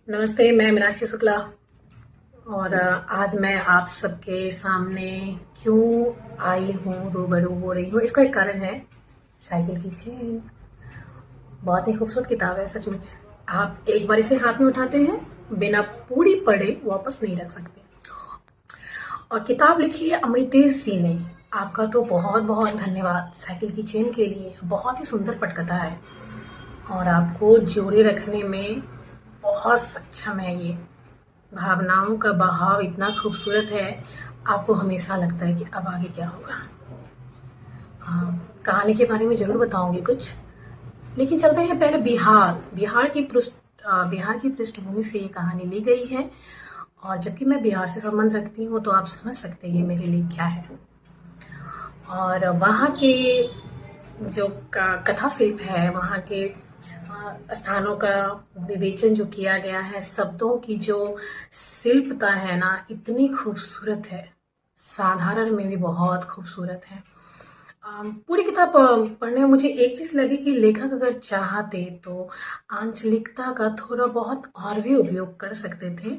नमस्ते, मैं मीनाक्षी शुक्ला। और आज मैं आप सबके सामने क्यों आई हूँ, रूबरू हो रही हूँ, इसका एक कारण है। साइकिल की चेन बहुत ही खूबसूरत किताब है सचमुच। आप एक बार इसे हाथ में उठाते हैं, बिना पूरी पढ़े वापस नहीं रख सकते। और किताब लिखी है अमृतेश जी ने। आपका तो बहुत बहुत धन्यवाद साइकिल की चेन के लिए। बहुत ही सुंदर पटकथा है और आपको जोड़े रखने में बहुत सक्षम है ये। भावनाओं का बहाव इतना खूबसूरत है, आपको हमेशा लगता है कि अब आगे क्या होगा। कहानी के बारे में ज़रूर बताऊंगी कुछ, लेकिन चलते हैं पहले बिहार। बिहार की पृष्ठभूमि से ये कहानी ली गई है। और जबकि मैं बिहार से संबंध रखती हूँ तो आप समझ सकते हैं ये मेरे लिए क्या है। और वहाँ के जो कथा शिल्प है, वहाँ के स्थानों का विवेचन जो किया गया है, शब्दों की जो शिल्पता है ना, इतनी खूबसूरत है। साधारण में भी बहुत खूबसूरत है। पूरी किताब पढ़ने में मुझे एक चीज़ लगी कि लेखक अगर चाहते तो आंचलिकता का थोड़ा बहुत और भी उपयोग कर सकते थे।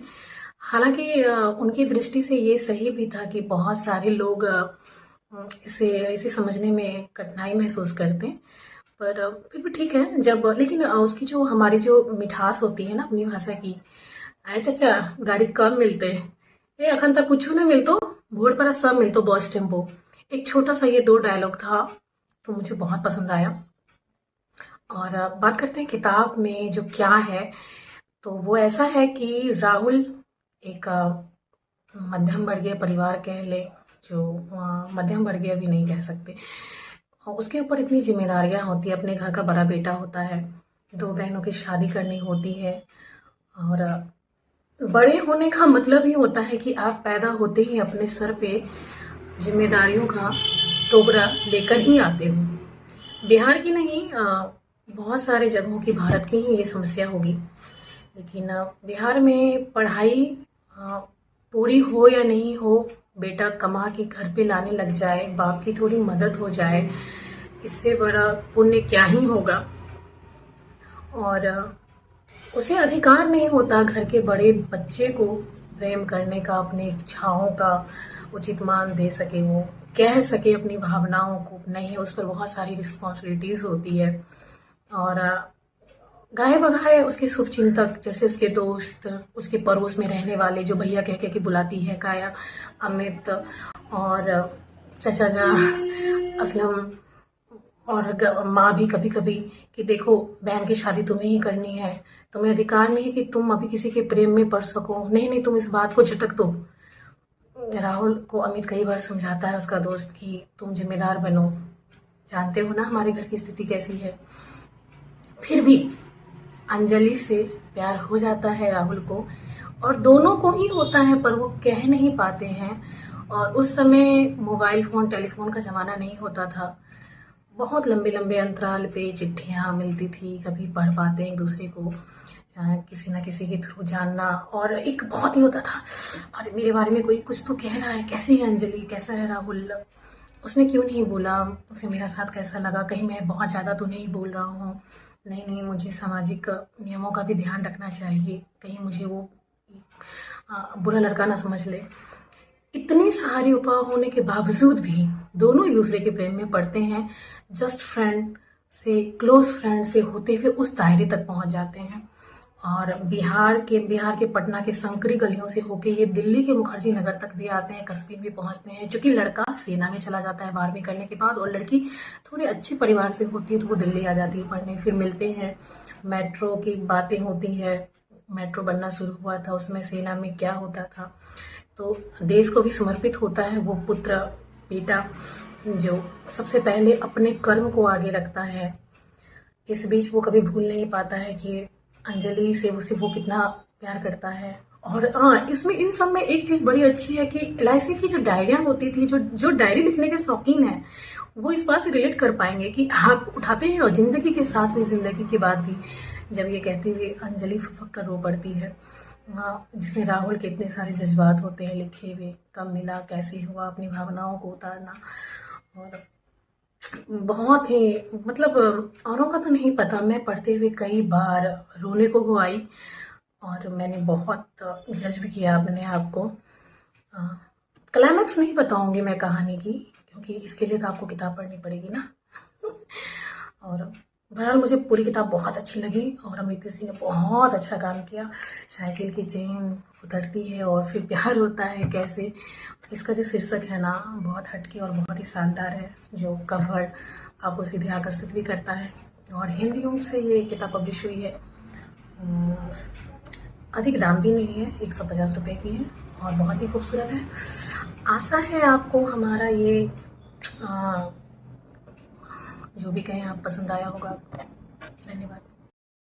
हालांकि उनकी दृष्टि से ये सही भी था कि बहुत सारे लोग इसे समझने में कठिनाई महसूस करते हैं। पर फिर भी ठीक है। जब लेकिन उसकी जो हमारी जो मिठास होती है ना अपनी भाषा की, अरे चाचा गाड़ी कब मिलते, ए अखन तक कुछ नहीं मिलतो, भोर पर सब मिलतो बस टेम्पो। एक छोटा सा ये दो डायलॉग था तो मुझे बहुत पसंद आया। और बात करते हैं किताब में जो क्या है, तो वो ऐसा है कि राहुल एक मध्यम वर्गीय परिवार कह ले, जो मध्यम वर्गीय भी नहीं कह सकते। और उसके ऊपर इतनी जिम्मेदारियां होती है, अपने घर का बड़ा बेटा होता है, दो बहनों की शादी करनी होती है। और बड़े होने का मतलब ही होता है कि आप पैदा होते ही अपने सर पे जिम्मेदारियों का टोकरा लेकर ही आते हो। बिहार की नहीं, बहुत सारे जगहों की, भारत की ही ये समस्या होगी। लेकिन बिहार में पढ़ाई अ, पूरी हो या नहीं हो, बेटा कमा के घर पे लाने लग जाए, बाप की थोड़ी मदद हो जाए, इससे बड़ा पुण्य क्या ही होगा। और उसे अधिकार नहीं होता घर के बड़े बच्चे को प्रेम करने का, अपनी इच्छाओं का उचित मान दे सके, वो कह सके अपनी भावनाओं को। नहीं, उस पर बहुत सारी रिस्पॉन्सिबिलिटीज होती है। और गाहे बगाए उसके शुभचिंतक, जैसे उसके दोस्त, उसके पड़ोस में रहने वाले जो भैया कह कह के बुलाती है, काया, अमित और चचा जा, असलम, और माँ भी कभी कभी कि देखो बहन की शादी तुम्हें ही करनी है, तुम्हें अधिकार नहीं है कि तुम अभी किसी के प्रेम में पड़ सको, नहीं नहीं तुम इस बात को झटक दो। राहुल को अमित कई बार समझाता है उसका दोस्त कि तुम जिम्मेदार बनो, जानते हो ना हमारे घर की स्थिति कैसी है। फिर भी अंजलि से प्यार हो जाता है राहुल को, और दोनों को ही होता है पर वो कह नहीं पाते हैं। और उस समय मोबाइल फ़ोन, टेलीफोन का ज़माना नहीं होता था। बहुत लंबे लंबे अंतराल पे चिट्ठियाँ मिलती थी, कभी पढ़ पाते एक दूसरे को, किसी ना किसी के थ्रू जानना। और एक बहुत ही होता था, अरे मेरे बारे में कोई कुछ तो कह रहा है, कैसी है अंजलि, कैसा है राहुल, उसने क्यों नहीं बोला, उसे मेरा साथ कैसा लगा, कहीं मैं बहुत ज़्यादा तो नहीं बोल रहा हूँ, नहीं नहीं मुझे सामाजिक नियमों का भी ध्यान रखना चाहिए, कहीं मुझे वो बुरा लड़का ना समझ ले। इतनी सारी उपाय होने के बावजूद भी दोनों एक दूसरे के प्रेम में पड़ते हैं। जस्ट फ्रेंड से, क्लोज फ्रेंड से होते हुए उस दायरे तक पहुंच जाते हैं। और बिहार के पटना के संकरी गलियों से होके ये दिल्ली के मुखर्जी नगर तक भी आते हैं, कश्मीर भी पहुंचते हैं। क्योंकि लड़का सेना में चला जाता है 12वीं करने के बाद, और लड़की थोड़े अच्छे परिवार से होती है तो वो दिल्ली आ जाती है पढ़ने। फिर मिलते हैं, मेट्रो की बातें होती है, मेट्रो बनना शुरू हुआ था, उसमें सेना में क्या होता था। तो देश को भी समर्पित होता है वो पुत्र, बेटा, जो सबसे पहले अपने कर्म को आगे रखता है। इस बीच वो कभी भूल नहीं पाता है कि अंजलि से उसे वो कितना प्यार करता है। और हाँ, इसमें इन सब में एक चीज़ बड़ी अच्छी है कि एलआईसी की जो डायरियाँ होती थी, जो जो डायरी लिखने के शौकीन हैं वो इस बात से रिलेट कर पाएंगे कि आप उठाते हैं और ज़िंदगी के साथ भी, ज़िंदगी के बाद भी। जब ये कहते हुए अंजलि फुफक कर रो पड़ती है, हाँ, जिसमें राहुल के इतने सारे जज्बात होते हैं लिखे हुए, कब मिला, कैसे हुआ, अपनी भावनाओं को उतारना। और बहुत ही, मतलब औरों का तो नहीं पता, मैं पढ़ते हुए कई बार रोने को हो आई। और मैंने बहुत जज भी किया अपने आप को। क्लाइमैक्स नहीं बताऊंगी मैं कहानी की, क्योंकि इसके लिए तो आपको किताब पढ़नी पड़ेगी ना। और बहरहाल मुझे पूरी किताब बहुत अच्छी लगी और अमृता सिंह ने बहुत अच्छा काम किया। साइकिल की चेन उतरती है और फिर प्यार होता है कैसे, इसका जो शीर्षक है ना बहुत हटके और बहुत ही शानदार है, जो कवर आपको सीधे आकर्षित भी करता है। और हिंदियों से ये किताब पब्लिश हुई है। अधिक दाम भी नहीं है, 150 रुपये की है और बहुत ही खूबसूरत है। आशा है आपको हमारा ये जो भी कहें आप पसंद आया होगा। धन्यवाद।